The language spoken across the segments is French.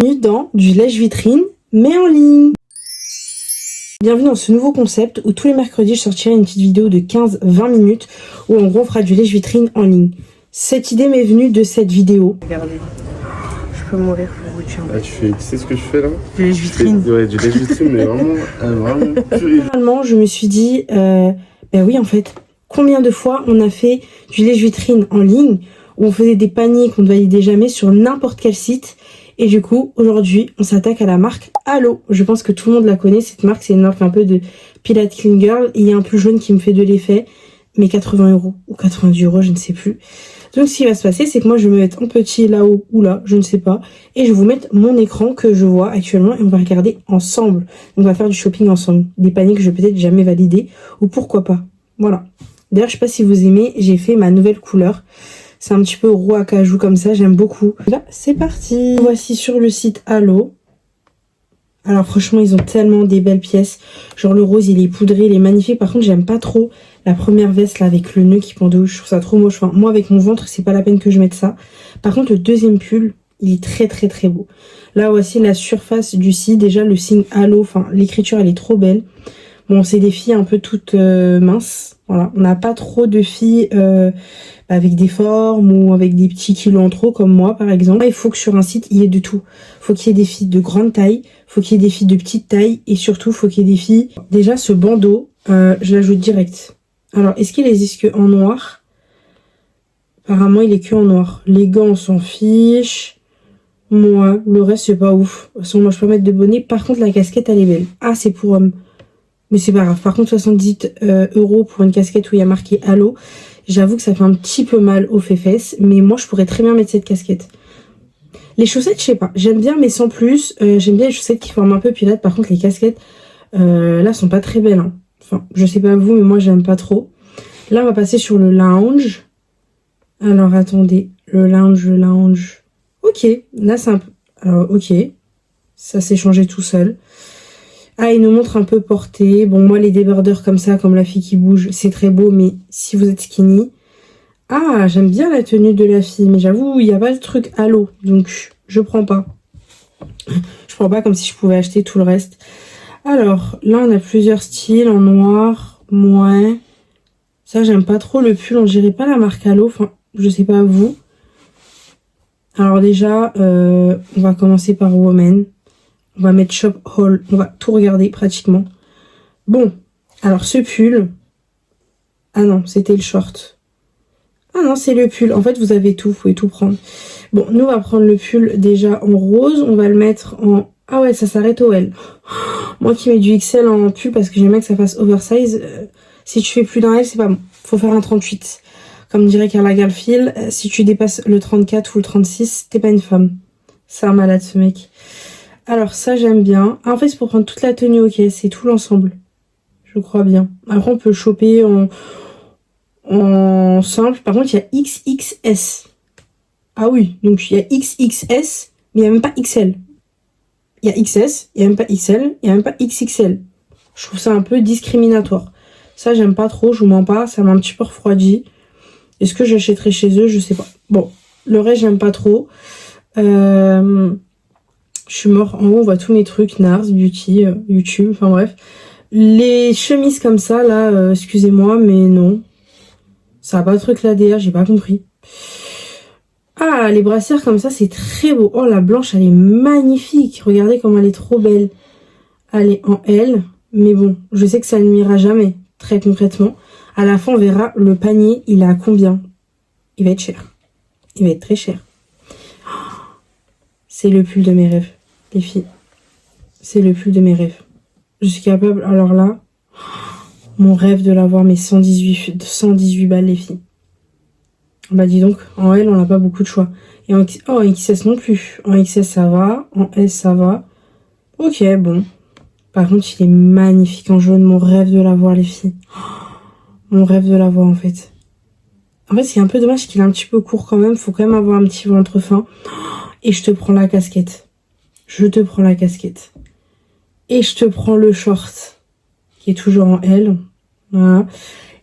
Bienvenue dans du lèche-vitrine, mais en ligne. Bienvenue dans ce nouveau concept où tous les mercredis je sortirai une petite vidéo de 15-20 minutes où en gros on fera du lèche-vitrine en ligne. Cette idée m'est venue de cette vidéo. Regardez, je peux mourir pour vous tuer. Ah, tu sais ce que je fais là? Du lèche-vitrine. Ouais, du lèche-vitrine, mais vraiment pur. Finalement, je me suis dit, ben oui en fait, combien de fois on a fait du lèche-vitrine en ligne où on faisait des paniers qu'on ne validait jamais sur n'importe quel site. Et du coup, aujourd'hui, on s'attaque à la marque Alo. Je pense que tout le monde la connaît, cette marque. C'est une marque un peu de Pilate Clean Girl. Et il y a un plus jaune qui me fait de l'effet. Mais 80 € ou 90 €, je ne sais plus. Donc, ce qui va se passer, c'est que moi, je vais me mettre en petit là-haut ou là, je ne sais pas. Et je vais vous mettre mon écran que je vois actuellement. Et on va regarder ensemble. On va faire du shopping ensemble. Des paniers que je vais peut-être jamais valider. Ou pourquoi pas. Voilà. D'ailleurs, je sais pas si vous aimez, j'ai fait ma nouvelle couleur. C'est un petit peu roux à cajou comme ça, j'aime beaucoup. Là, c'est parti. Voici sur le site Alo. Alors franchement, ils ont tellement des belles pièces. Genre le rose, il est poudré, il est magnifique. Par contre, j'aime pas trop la première veste là avec le nœud qui pend de haut. Je trouve ça trop moche. Enfin, moi, avec mon ventre, c'est pas la peine que je mette ça. Par contre, le deuxième pull, il est très beau. Là, voici la surface du site. Déjà, le signe Alo, enfin, l'écriture, elle est trop belle. Bon, c'est des filles un peu toutes minces. Voilà, on n'a pas trop de filles avec des formes ou avec des petits kilos en trop comme moi par exemple. Il faut que sur un site il y ait de tout. Faut qu'il y ait des filles de grande taille, faut qu'il y ait des filles de petite taille et surtout faut qu'il y ait des filles. Déjà ce bandeau, je l'ajoute direct. Alors est-ce qu'il existe que en noir? Apparemment il est que en noir. Les gants on s'en fiche. Moi, le reste c'est pas ouf. De toute façon moi je peux mettre de bonnet. Par contre la casquette elle est belle. Ah c'est pour homme. Mais c'est pas grave. Par contre 70 € pour une casquette où il y a marqué Alo. J'avoue que ça fait un petit peu mal aux fesses, mais moi je pourrais très bien mettre cette casquette. Les chaussettes, je sais pas, j'aime bien mais sans plus. J'aime bien les chaussettes qui forment un peu pilote. Par contre les casquettes, là sont pas très belles. Hein. Enfin, je sais pas vous, mais moi j'aime pas trop. Là on va passer sur le lounge. Alors attendez, le lounge. Ok, là c'est un peu... Alors ok, ça s'est changé tout seul. Ah, il nous montre un peu porté. Bon, moi, les débardeurs comme ça, comme la fille qui bouge, c'est très beau. Mais si vous êtes skinny... Ah, j'aime bien la tenue de la fille. Mais j'avoue, il n'y a pas le truc Alo. Donc, je prends pas. Je prends pas comme si je pouvais acheter tout le reste. Alors, là, on a plusieurs styles. En noir, moins. Ça, j'aime pas trop le pull. On dirait pas la marque Alo. Enfin, je sais pas vous. Alors déjà, on va commencer par Woman. On va mettre Shop Haul. On va tout regarder pratiquement. Bon. Alors ce pull. Ah non, c'était le short. Ah non, c'est le pull. En fait, vous avez tout. Vous pouvez tout prendre. Bon, nous, on va prendre le pull déjà en rose. On va le mettre en... Ah ouais, ça s'arrête au L. Moi qui mets du XL en pull parce que j'aime bien que ça fasse oversize. Si tu fais plus d'un L, c'est pas bon. Faut faire un 38. Comme dirait Karla Galfil, si tu dépasses le 34 ou le 36, t'es pas une femme. C'est un malade ce mec. Alors ça j'aime bien. En fait c'est pour prendre toute la tenue, ok, c'est tout l'ensemble. Je crois bien. Après on peut le choper en simple. Par contre il y a XXS. Ah oui, donc il y a XXS, mais il n'y a même pas XL. Il y a XS, il n'y a même pas XL, il n'y a même pas XXL. Je trouve ça un peu discriminatoire. Ça j'aime pas trop, je vous mens pas, ça m'a un petit peu refroidi. Est-ce que j'achèterai chez eux? Je sais pas. Bon, le reste j'aime pas trop. Je suis mort. En haut, on voit tous mes trucs. Nars, Beauty, YouTube, enfin bref. Les chemises comme ça, là, excusez-moi, mais non. Ça n'a pas de truc là, DA, j'ai pas compris. Ah, les brassières comme ça, c'est très beau. Oh, la blanche, elle est magnifique. Regardez comme elle est trop belle. Elle est en L. Mais bon, je sais que ça ne m'ira jamais, très concrètement. À la fin, on verra le panier, il est à combien? Il va être cher. Il va être très cher. C'est le pull de mes rêves. Les filles, c'est le pull de mes rêves. Je suis capable, alors là, mon rêve de l'avoir, mes 118 balles, les filles. Bah dis donc, en L, on n'a pas beaucoup de choix. Et en XS non plus. En XS, ça va. En S, ça va. Ok, bon. Par contre, il est magnifique en jaune. Mon rêve de l'avoir, les filles. Mon rêve de l'avoir, en fait. En fait, c'est un peu dommage qu'il est un petit peu court quand même. Faut quand même avoir un petit ventre fin. Et je te prends la casquette. Je te prends la casquette. Et je te prends le short, qui est toujours en L. Voilà.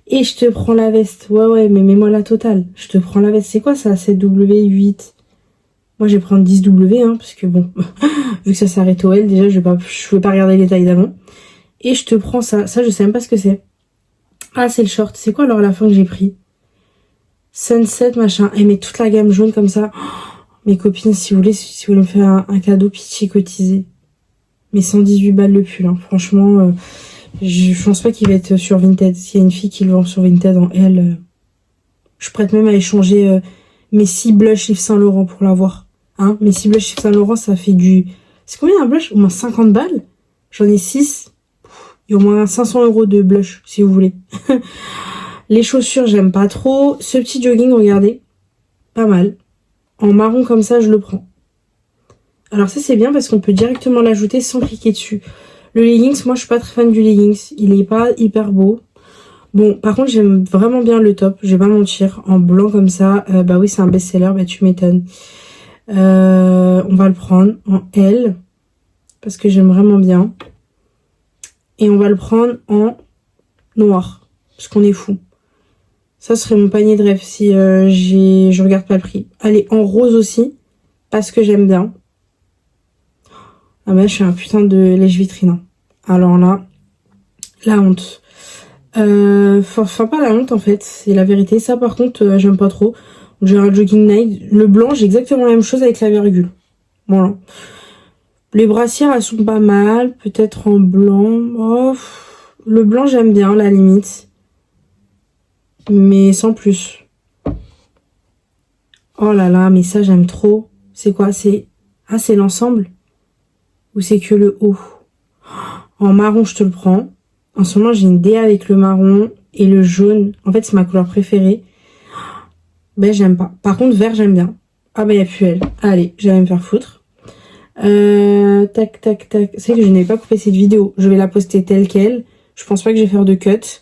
Et je te prends la veste. Ouais, mais mets-moi la totale. Je te prends la veste. C'est quoi ça, 7W8? Moi, je vais prendre 10W, hein, parce que bon, vu que ça s'arrête au L, déjà, je vais pas regarder les tailles d'avant. Et je te prends ça. Ça, je sais même pas ce que c'est. Ah, c'est le short. C'est quoi alors la fin que j'ai pris? Sunset, machin. Et mais toute la gamme jaune comme ça. Oh, mes copines, si vous voulez me faire un cadeau, pitié cotisé. Mais 118 balles le pull, hein. Franchement, je pense pas qu'il va être sur Vinted. S'il y a une fille qui le vend sur Vinted en L, je prête même à échanger mes 6 blushs Yves Saint Laurent pour l'avoir. Hein, mes 6 blushs Yves Saint Laurent, ça fait du... C'est combien un blush? Au moins 50 balles. J'en ai 6. Il y a au moins 500 € de blush, si vous voulez. Les chaussures, j'aime pas trop. Ce petit jogging, regardez. Pas mal. En marron comme ça, je le prends. Alors ça, c'est bien parce qu'on peut directement l'ajouter sans cliquer dessus. Le leggings, moi, je suis pas très fan du leggings. Il est pas hyper beau. Bon, par contre, j'aime vraiment bien le top. Je vais pas mentir. En blanc comme ça, bah oui, c'est un best-seller. Bah, tu m'étonnes. On va le prendre en L. Parce que j'aime vraiment bien. Et on va le prendre en noir. Parce qu'on est fou. Ça serait mon panier de rêve si je regarde pas le prix. Allez, en rose aussi. Parce que j'aime bien. Ah bah, je suis un putain de lèche-vitrine. Alors là, la honte. Enfin, pas la honte en fait, c'est la vérité. Ça par contre, j'aime pas trop. J'ai un jogging night. Le blanc, j'ai exactement la même chose avec la virgule. Voilà. Les brassières, elles sont pas mal. Peut-être en blanc. Oh, le blanc, j'aime bien, à la limite. Mais sans plus. Oh là là, mais ça, j'aime trop. C'est quoi? C'est l'ensemble? Ou c'est que le haut? En marron, je te le prends. En ce moment, j'ai une DA avec le marron et le jaune. En fait, c'est ma couleur préférée. Ben, j'aime pas. Par contre, vert, j'aime bien. Ah ben, il n'y a plus elle. Allez, j'allais me faire foutre. Tac, tac, tac. C'est que je n'ai pas coupé cette vidéo. Je vais la poster telle qu'elle. Je pense pas que je vais faire de cut.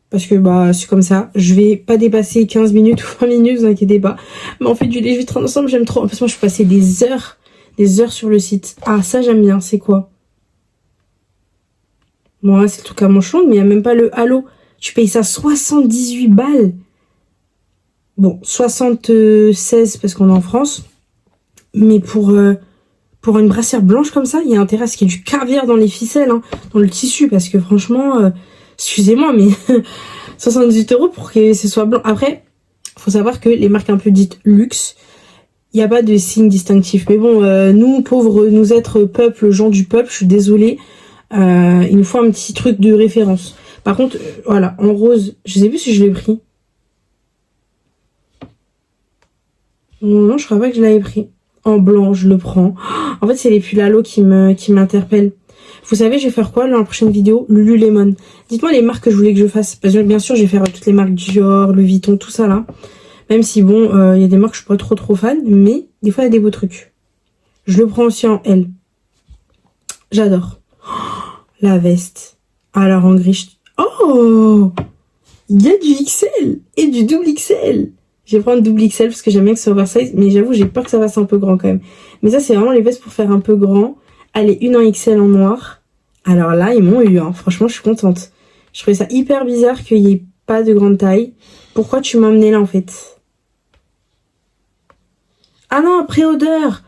Parce que, bah, c'est comme ça. Je vais pas dépasser 15 minutes ou 20 minutes, vous inquiétez pas. Mais on fait du lèche-vitrine ensemble, j'aime trop. En plus, moi, je suis passée des heures sur le site. Ah, ça, j'aime bien. C'est quoi? Bon, là, c'est le truc à manches longues, mais il n'y a même pas le halo. Tu payes ça 78 balles. Bon, 76 parce qu'on est en France. Mais pour une brassière blanche comme ça, il y a intérêt à ce qu'il y ait du caviar dans les ficelles, hein, dans le tissu. Parce que franchement, excusez-moi, mais 78 € pour que ce soit blanc. Après, faut savoir que les marques un peu dites luxe, il n'y a pas de signe distinctif. Mais bon, nous, pauvres, nous êtres peuple, gens du peuple, je suis désolée. Il nous faut un petit truc de référence. Par contre, voilà, en rose, je sais plus si je l'ai pris. Non, je crois pas que je l'avais pris. En blanc, je le prends. En fait, c'est les pulls halo qui m'interpellent. Vous savez, je vais faire quoi dans la prochaine vidéo? Lululemon. Dites-moi les marques que je voulais que je fasse. Parce que bien sûr, je vais faire toutes les marques Dior, Louis Vuitton, tout ça là. Même si bon, il y a des marques que je suis pas trop fan, mais des fois il y a des beaux trucs. Je le prends aussi en L. J'adore. La veste. Alors en gris. Oh, il y a du XL et du double XL. Je vais prendre double XL parce que j'aime bien que c'est oversize, mais j'avoue j'ai peur que ça fasse un peu grand quand même. Mais ça c'est vraiment les vestes pour faire un peu grand. Allez, une en XL en noir. Alors là ils m'ont eu, hein. Franchement je suis contente. Je trouvais ça hyper bizarre qu'il n'y ait pas de grande taille. Pourquoi tu m'as emmené là en fait? Ah non, pré-odeur.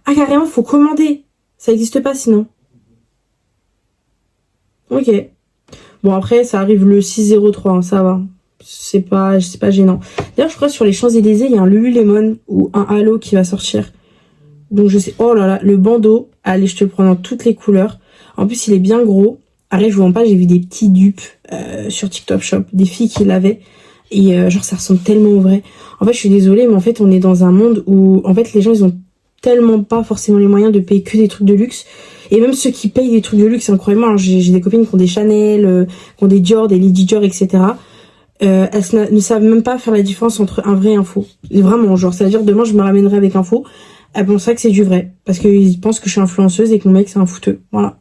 Ah carrément faut commander. Ça n'existe pas sinon. Ok. Bon après ça arrive le 6/03, hein, ça va. C'est pas gênant. D'ailleurs je crois que sur les Champs-Élysées il y a un Lululemon ou un Halo qui va sortir. Donc je sais. Oh là là, le bandeau. Allez, je te le prends dans toutes les couleurs. En plus il est bien gros. Après je vous vends pas, j'ai vu des petits dupes sur TikTok Shop, des filles qui l'avaient. Et genre ça ressemble tellement au vrai. En fait je suis désolée mais en fait on est dans un monde où en fait les gens ils ont tellement pas forcément les moyens de payer que des trucs de luxe. Et même ceux qui payent des trucs de luxe, c'est incroyable. J'ai des copines qui ont des Chanel, qui ont des Dior, des Lady Dior, etc. Elles ne savent même pas faire la différence entre un vrai et un faux. Et vraiment, genre, c'est-à-dire demain je me ramènerai avec un faux. Elles penseraient que c'est du vrai. Parce qu'ils pensent que je suis influenceuse et que mon mec c'est un fouteux. Voilà.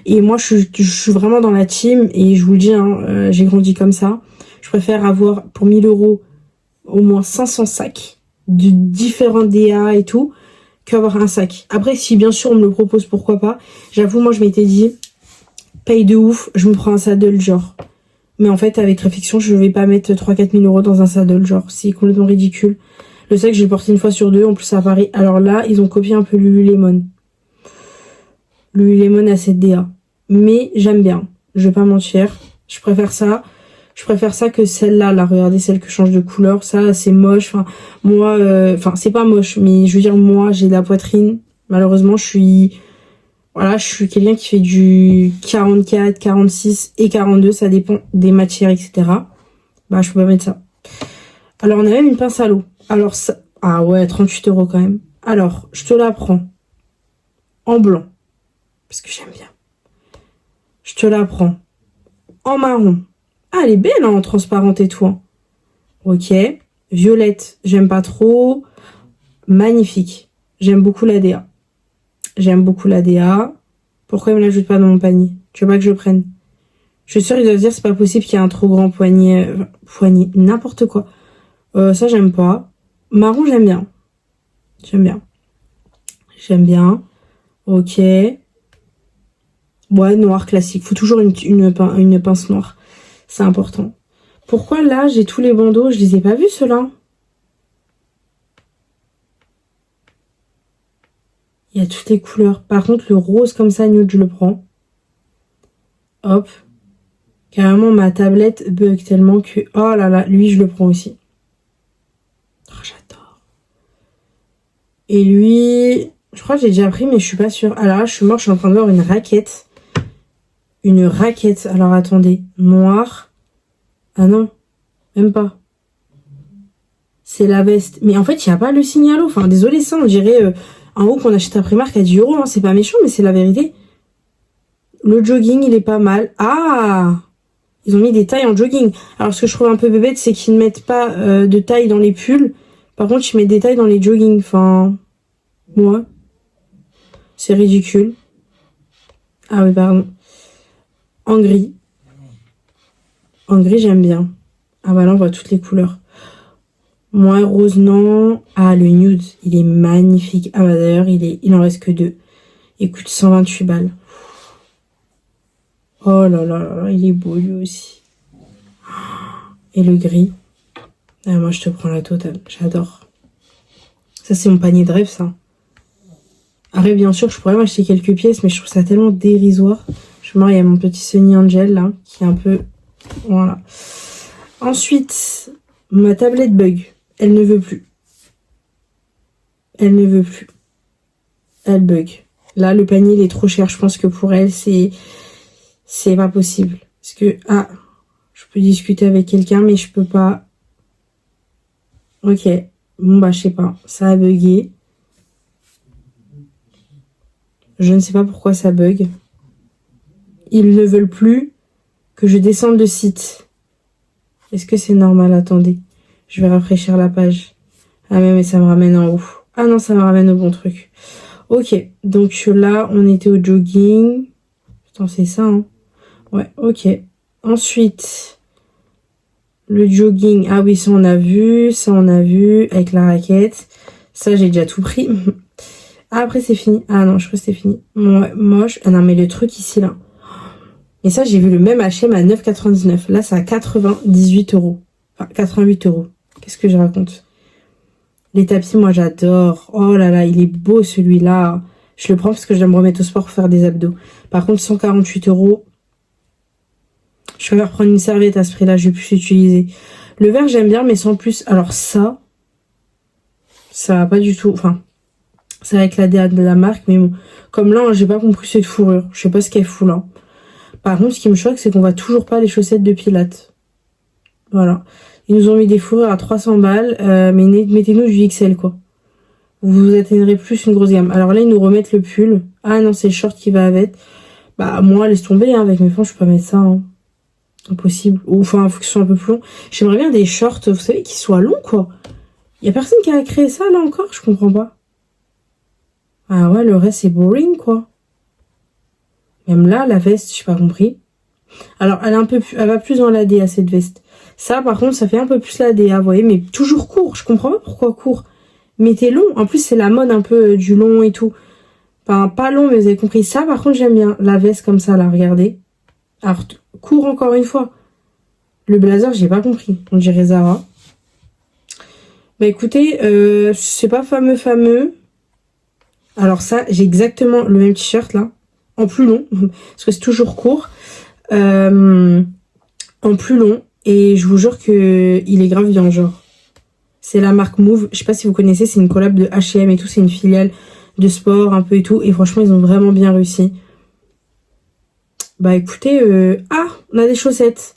Et moi je suis vraiment dans la team et je vous le dis, hein, j'ai grandi comme ça. Je préfère avoir pour 1000 € au moins 500 sacs de différents DA et tout, qu'avoir un sac. Après, si bien sûr on me le propose, pourquoi pas. J'avoue, moi je m'étais dit, paye de ouf, je me prends un saddle genre. Mais en fait, avec réflexion, je vais pas mettre 3-4 000 € dans un saddle genre. C'est complètement ridicule. Le sac, je l'ai porté une fois sur deux, en plus à Paris. Alors là, ils ont copié un peu Lululemon. Lululemon à 7DA. Mais j'aime bien. Je vais pas mentir. Je préfère ça. Je préfère ça que celle-là. Là, regardez, celle que je change de couleur. Ça, c'est moche. Enfin, moi, c'est pas moche. Mais je veux dire, moi, j'ai de la poitrine. Malheureusement, je suis quelqu'un qui fait du 44, 46 et 42. Ça dépend des matières, etc. Bah, je peux pas mettre ça. Alors, on a même une pince à l'eau. Alors, ça... Ah ouais, 38 € quand même. Alors, je te la prends en blanc. Parce que j'aime bien. Je te la prends en marron. Ah, elle est belle, hein, en transparente et tout. Hein. Ok. Violette, j'aime pas trop. Magnifique. J'aime beaucoup la DA. J'aime beaucoup la DA. Pourquoi il me l'ajoute pas dans mon panier? Tu veux pas que je le prenne? Je suis sûre qu'ils doivent dire c'est pas possible qu'il y ait un trop grand poignet. Poignet, n'importe quoi. Ça, j'aime pas. Marron, j'aime bien. J'aime bien. J'aime bien. Ok. Ouais, noir classique. Faut toujours une pince noire. C'est important. Pourquoi là, j'ai tous les bandeaux? Je les ai pas vus, ceux-là. Il y a toutes les couleurs. Par contre, le rose comme ça, nude, je le prends. Hop. Carrément, ma tablette bug tellement que... Oh là là, lui, je le prends aussi. Oh, j'adore. Et lui... Je crois que j'ai déjà pris, mais je suis pas sûre. Alors là, je suis morte, je suis en train de voir une raquette. Une raquette. Alors, attendez. Noir. Ah non. Même pas. C'est la veste. Mais en fait, il n'y a pas le signalo. Enfin, désolé, ça, on dirait un haut qu'on achète à Primark à 10 €. Hein. C'est pas méchant, mais c'est la vérité. Le jogging, il est pas mal. Ah! Ils ont mis des tailles en jogging. Alors, ce que je trouve un peu bébête, c'est qu'ils ne mettent pas de taille dans les pulls. Par contre, ils mettent des tailles dans les joggings. Enfin, ouais. C'est ridicule. Ah oui, pardon. En gris. En gris, j'aime bien. Ah bah là, on voit toutes les couleurs. Moi, rose, non. Ah, le nude, il est magnifique. Ah bah d'ailleurs, il en reste que 2. Il coûte 128 balles. Oh là là là, il est beau lui aussi. Et le gris. Ah, moi, je te prends la totale. J'adore. Ça, c'est mon panier de rêve, ça. Après, bien sûr, je pourrais m'acheter quelques pièces, mais je trouve ça tellement dérisoire. Je me il y a mon petit Sunny Angel, là, qui est un peu... Voilà. Ensuite, ma tablette bug. Elle ne veut plus. Elle ne veut plus. Elle bug. Là, le panier, il est trop cher. Je pense que pour elle, c'est pas possible. Parce que, ah, je peux discuter avec quelqu'un, mais je peux pas. Ok. Bon, bah, je sais pas. Ça a bugué. Je ne sais pas pourquoi ça bug. Ils ne veulent plus que je descende le site. Est-ce que c'est normal? Attendez. Je vais rafraîchir la page. Ah mais ça me ramène en haut. Ah non, ça me ramène au bon truc. Ok, donc là, on était au jogging. Putain, c'est ça, hein. Ouais, ok. Ensuite, le jogging. Ah oui, ça on a vu. Ça on a vu avec la raquette. Ça, j'ai déjà tout pris. Ah, après, c'est fini. Ah non, je crois que c'est fini. Ouais, moche. Ah non, mais le truc ici, là. Et ça, j'ai vu le même H&M à 9,99. Là, c'est à 98 €. Enfin, 88 €. Qu'est-ce que je raconte? Les tapis, moi, j'adore. Oh là là, il est beau, celui-là. Je le prends parce que je dois me remettre au sport pour faire des abdos. Par contre, 148 €. Je préfère prendre une serviette à ce prix-là. Je vais plus l'utiliser. Le vert, j'aime bien, mais sans plus. Alors ça va pas du tout. Enfin, c'est avec la DA de la marque, mais bon. Comme là, hein, j'ai pas compris cette fourrure. Je sais pas ce qu'elle fout là. Par contre, ce qui me choque, c'est qu'on voit toujours pas les chaussettes de Pilates. Voilà. Ils nous ont mis des fourrures à 300 balles, mais mettez-nous du XL, quoi. Vous atteindrez plus une grosse gamme. Alors là, ils nous remettent le pull. Ah non, c'est le short qui va avec. Bah, moi, laisse tomber, hein, avec mes fans, je peux pas mettre ça, hein. Impossible. Ou, enfin, faut que ce soit un peu plus long. J'aimerais bien des shorts, vous savez, qui soient longs, quoi. Y a personne qui a créé ça, là, encore? Je comprends pas. Ah ouais, le reste, c'est boring, quoi. Même là, la veste, j'ai pas compris. Alors, elle va plus dans la DA, cette veste. Ça, par contre, ça fait un peu plus la DA, vous voyez, mais toujours court. Je comprends pas pourquoi court. Mettez long. En plus, c'est la mode un peu du long et tout. Enfin, pas long, mais vous avez compris. Ça, par contre, j'aime bien. La veste comme ça, là, regardez. Alors, court encore une fois. Le blazer, j'ai pas compris. On dirait Zara. Bah écoutez, c'est pas fameux. Alors ça, j'ai exactement le même t-shirt là, en plus long, parce que c'est toujours court. En plus long, et je vous jure que il est grave bien, genre. C'est la marque Move, je sais pas si vous connaissez, c'est une collab de H&M et tout, c'est une filiale de sport un peu et tout, et franchement ils ont vraiment bien réussi. Bah écoutez, on a des chaussettes.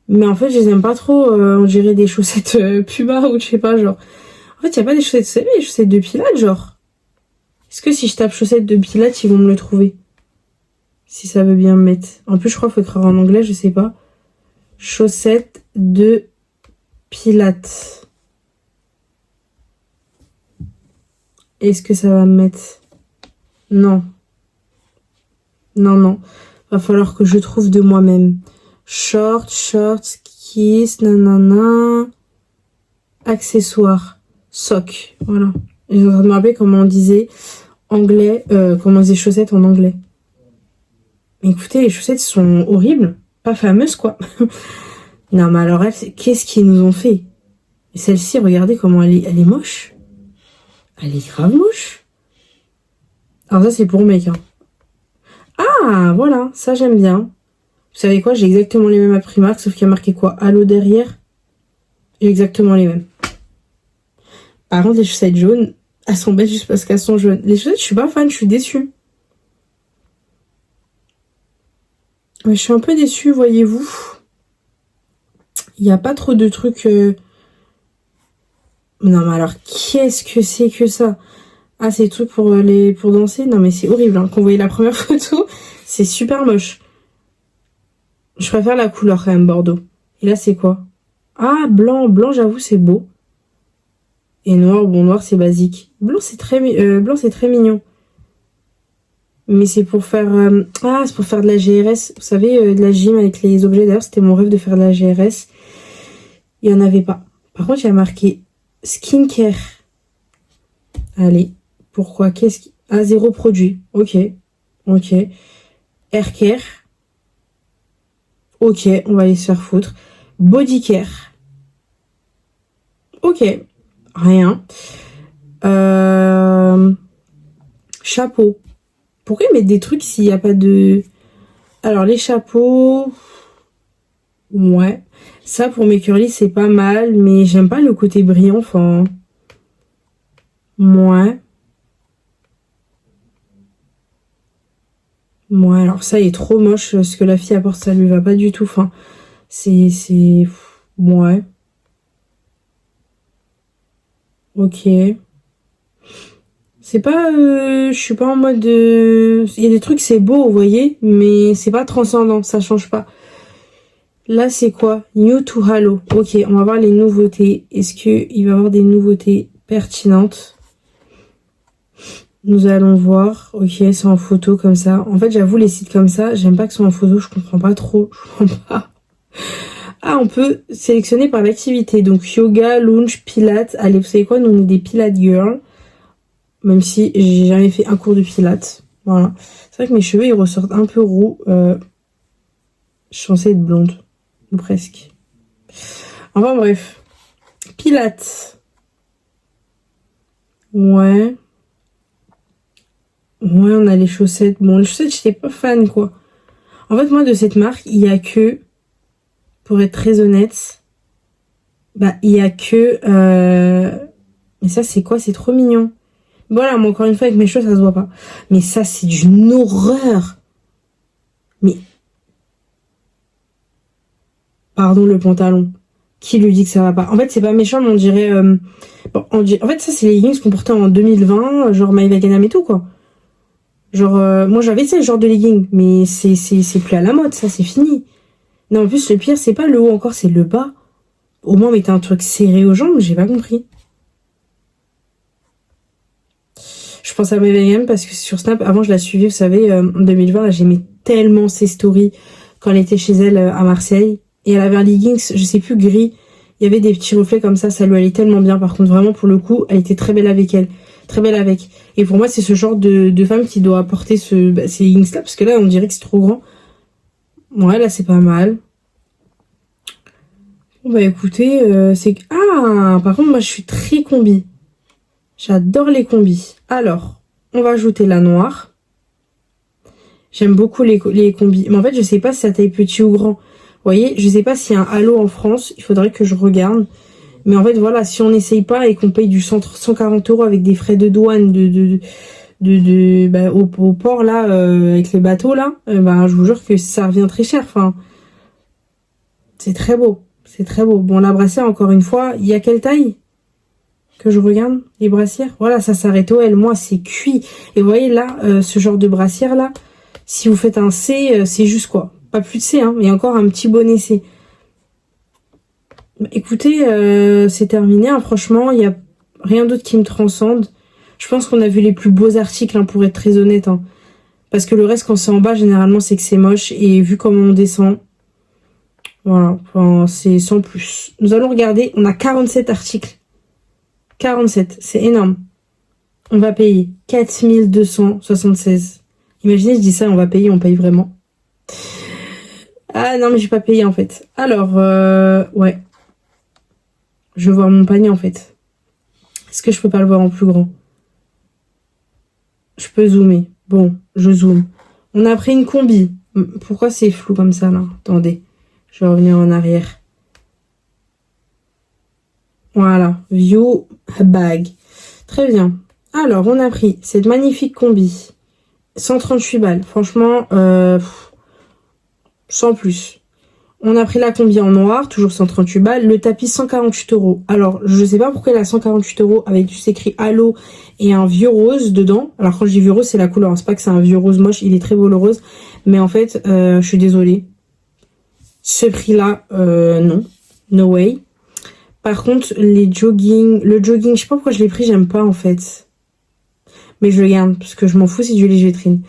Mais en fait, je les aime pas trop, on dirait des chaussettes Puma ou je sais pas, genre. En fait, y a pas des chaussettes, vous savez, les chaussettes de Pilates, genre. Est-ce que si je tape chaussettes de Pilates, ils vont me le trouver? Si ça veut bien me mettre. En plus, je crois qu'il faut écrire en anglais, je sais pas. Chaussettes de Pilates. Est-ce que ça va me mettre? Non. Non. Va falloir que je trouve de moi-même. Shorts, kiss, nanana. Accessoires. Sock. Voilà. Je suis en train de me rappeler comment on disait anglais, comment on disait chaussettes en anglais. Mais écoutez, les chaussettes sont horribles. Pas fameuses, quoi. Non, mais alors, qu'est-ce qu'ils nous ont fait? Et celle-ci, regardez comment elle est moche. Elle est grave moche. Alors ça, c'est pour mec, hein. Ah, voilà, ça j'aime bien. Vous savez quoi, j'ai exactement les mêmes à Primark, sauf qu'il y a marqué quoi? Halo derrière. J'ai exactement les mêmes. Par contre, les chaussettes jaunes, elles sont belles juste parce qu'elles sont jaunes. Les chaussettes, je suis pas fan, je suis déçue. Mais je suis un peu déçue, voyez-vous. Il n'y a pas trop de trucs... Non, mais alors, qu'est-ce que c'est que ça? Ah, c'est des trucs pour danser? Non, mais c'est horrible, hein. Quand vous voyez la première photo, c'est super moche. Je préfère la couleur, quand même, bordeaux. Et là, c'est quoi? Ah, blanc, j'avoue, c'est beau. Et noir, bon, noir, c'est basique. Blanc, c'est très mignon. Mais c'est pour faire... c'est pour faire de la GRS. Vous savez, de la gym avec les objets. D'ailleurs, c'était mon rêve de faire de la GRS. Il n'y en avait pas. Par contre, il y a marqué skincare. Allez, pourquoi? Ah, 0 produit. Ok. Haircare. Ok, on va aller se faire foutre. Bodycare. Ok. Rien. Chapeau. Pourquoi ils mettent des trucs s'il n'y a pas de... Alors, les chapeaux... Ouais. Ça, pour mes curly, c'est pas mal, mais j'aime pas le côté brillant, enfin... Ouais. Ouais, alors ça, il est trop moche. Ce que la fille apporte, ça lui va pas du tout. Enfin, c'est... Ouais. Ok. C'est pas... je suis pas en mode... Il y a des trucs, c'est beau, vous voyez, mais c'est pas transcendant, ça change pas. Là, c'est quoi? New to Halo. Ok, on va voir les nouveautés. Est-ce qu'il va y avoir des nouveautés pertinentes? Nous allons voir. Ok, c'est en photo comme ça. En fait, j'avoue, les sites comme ça, j'aime pas que ce soit en photo, je comprends pas trop. Je comprends pas. Ah, on peut sélectionner par l'activité. Donc, yoga, lounge, pilates. Allez, vous savez quoi? Nous, on est des pilates girls. Même si j'ai jamais fait un cours de pilates. Voilà. C'est vrai que mes cheveux, ils ressortent un peu roux. Je suis censée être blonde. Ou presque. Enfin, bref. Pilates. Ouais. Ouais, on a les chaussettes. Bon, les chaussettes, j'étais pas fan, quoi. En fait, moi, de cette marque, il y a que... Pour être très honnête... Bah, il y a que... Mais ça, c'est quoi? C'est trop mignon. Voilà, moi, encore une fois, avec mes cheveux, ça se voit pas. Mais ça, c'est d'une horreur. Mais... Pardon, le pantalon. Qui lui dit que ça va pas? En fait, c'est pas méchant, mais on dirait... Bon, en fait, ça, c'est les leggings qu'on portait en 2020, genre My Veganam et tout, quoi. Genre, moi, j'avais ce genre de leggings, mais c'est plus à la mode, ça, c'est fini. Non, en plus, le pire, c'est pas le haut encore, c'est le bas. Au moins, mettez un truc serré aux jambes, j'ai pas compris. Je pense à My Veganam parce que sur Snap, avant, je la suivais, vous savez, en 2020, là, j'aimais tellement ses stories quand elle était chez elle à Marseille. Et elle avait un leggings, je sais plus, gris. Il y avait des petits reflets comme ça lui allait tellement bien. Par contre, vraiment, pour le coup, elle était très belle avec elle. Très belle avec. Et pour moi, c'est ce genre de femme qui doit porter ces leggings-là. Parce que là, on dirait que c'est trop grand. Ouais, là, c'est pas mal. Bon, bah écoutez, c'est... Ah, Ah, par contre, moi, je suis très combi. J'adore les combis. Alors, on va ajouter la noire. J'aime beaucoup les combis. Mais en fait, je sais pas si ça taille petit ou grand. Vous voyez, je sais pas s'il y a un halo en France. Il faudrait que je regarde. Mais en fait, voilà, si on n'essaye pas et qu'on paye du 140 € avec des frais de douane au port, là, avec les bateaux, là, je vous jure que ça revient très cher. Enfin, c'est très beau. C'est très beau. Bon, la brassière, encore une fois, il y a quelle taille que je regarde? Les brassières. Voilà, ça s'arrête au L. Moi, c'est cuit. Et vous voyez, là, ce genre de brassière, là, si vous faites un C, c'est juste quoi? Pas plus de C, hein, mais encore un petit bonnet C. Écoutez, c'est terminé. Hein, franchement, il n'y a rien d'autre qui me transcende. Je pense qu'on a vu les plus beaux articles, hein, pour être très honnête. Hein. Parce que le reste, quand c'est en bas, généralement, c'est que c'est moche. Et vu comment on descend, voilà, enfin, c'est sans plus. Nous allons regarder. On a 47 articles. 47, c'est énorme. On va payer 4276. Imaginez, je dis ça, on va payer, on paye vraiment. Ah non, mais j'ai pas payé en fait. Alors, ouais. Je veux voir mon panier en fait. Est-ce que je peux pas le voir en plus grand? Je peux zoomer. Bon, je zoome. On a pris une combi. Pourquoi c'est flou comme ça là? Attendez, je vais revenir en arrière. Voilà, view bag. Très bien. Alors, on a pris cette magnifique combi. 138 balles. Franchement, sans plus. On a pris la combi en noir, toujours 138 balles. Le tapis, 148 €. Alors, je sais pas pourquoi il a 148 € avec juste écrit Halo et un vieux rose dedans. Alors, quand je dis vieux rose, c'est la couleur. C'est pas que c'est un vieux rose moche. Il est très beau le rose. Mais en fait, je suis désolée. Ce prix-là, non. No way. Par contre, le jogging, je sais pas pourquoi je l'ai pris, j'aime pas en fait. Mais je le garde parce que je m'en fous, c'est du lèche-vitrine.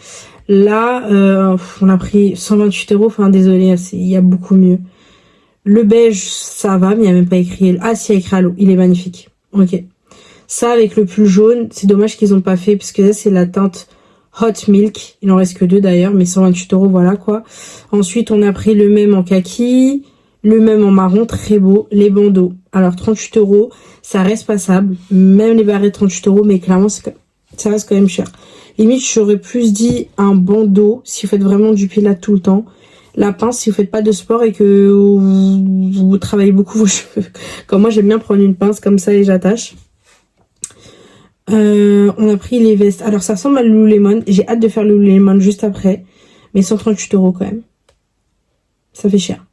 Là, on a pris 128 €. Enfin, désolé, il y a beaucoup mieux. Le beige, ça va, mais il n'y a même pas écrit... Ah, si, il y a écrit Halo. Il est magnifique. Ok. Ça, avec le pull jaune, c'est dommage qu'ils n'ont pas fait, parce que ça, c'est la teinte Hot Milk. Il en reste que deux, d'ailleurs, mais 128 €, voilà, quoi. Ensuite, on a pris le même en kaki, le même en marron, très beau. Les bandeaux. Alors, 38 €, ça reste passable. Même les barrettes, 38 €, mais clairement, ça reste quand même cher. Limite, j'aurais plus dit un bandeau si vous faites vraiment du pilates tout le temps. La pince si vous faites pas de sport et que vous travaillez beaucoup vos cheveux. Comme moi, j'aime bien prendre une pince comme ça et j'attache. On a pris les vestes. Alors, ça ressemble à Lululemon. J'ai hâte de faire le Lululemon juste après. Mais 138 € quand même. Ça fait cher.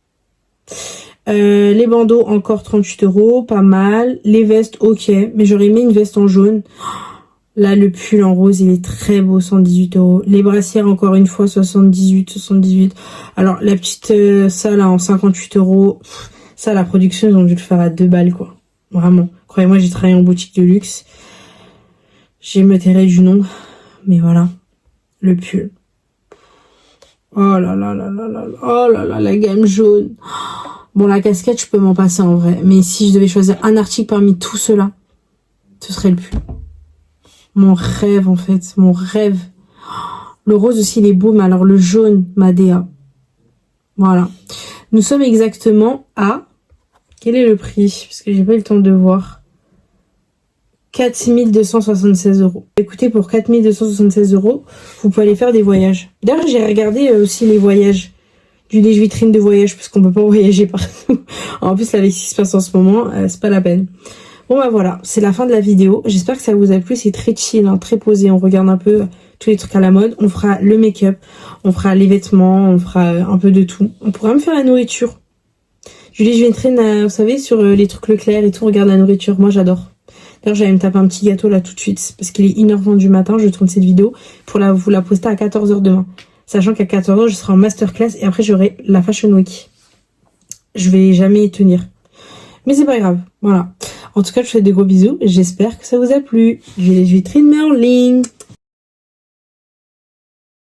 Les bandeaux, encore 38 €. Pas mal. Les vestes, ok. Mais j'aurais mis une veste en jaune. Là, le pull en rose, il est très beau, 118 €. Les brassières, encore une fois, 78. Alors, la petite, ça, là, en 58 €. Ça, la production, ils ont dû le faire à 2 balles, quoi. Vraiment. Croyez-moi, j'ai travaillé en boutique de luxe. J'ai me tairé du nom. Mais voilà. Le pull. Oh là là là là là. Oh là là, la gamme jaune. Bon, la casquette, je peux m'en passer en vrai. Mais si je devais choisir un article parmi tout cela, ce serait le pull. Mon rêve, en fait. Mon rêve. Le rose aussi, il est beau, mais alors le jaune, Madea. Voilà. Nous sommes exactement à... Quel est le prix? Parce que j'ai pas eu le temps de voir. 4276 €. Écoutez, pour 4276 €, vous pouvez aller faire des voyages. D'ailleurs, j'ai regardé aussi les voyages. Du lèche-vitrine de voyage, parce qu'on peut pas voyager partout. En plus, avec ce qui se passe en ce moment, c'est pas la peine. Bon bah voilà, c'est la fin de la vidéo. J'espère que ça vous a plu. C'est très chill, hein, très posé. On regarde un peu tous les trucs à la mode. On fera le make-up, on fera les vêtements, on fera un peu de tout. On pourra même faire la nourriture. Julie, je viendrai, vous savez, sur les trucs Leclerc et tout, on regarde la nourriture. Moi, j'adore. D'ailleurs, j'allais me taper un petit gâteau là tout de suite. Parce qu'il est 1h20 du matin, je tourne cette vidéo pour vous la poster à 14 h demain. Sachant qu'à 14 h, je serai en masterclass et après, j'aurai la Fashion Week. Je vais jamais y tenir. Mais c'est pas grave, voilà. En tout cas, je vous fais de gros bisous. J'espère que ça vous a plu. J'ai les vitrines, mais en ligne.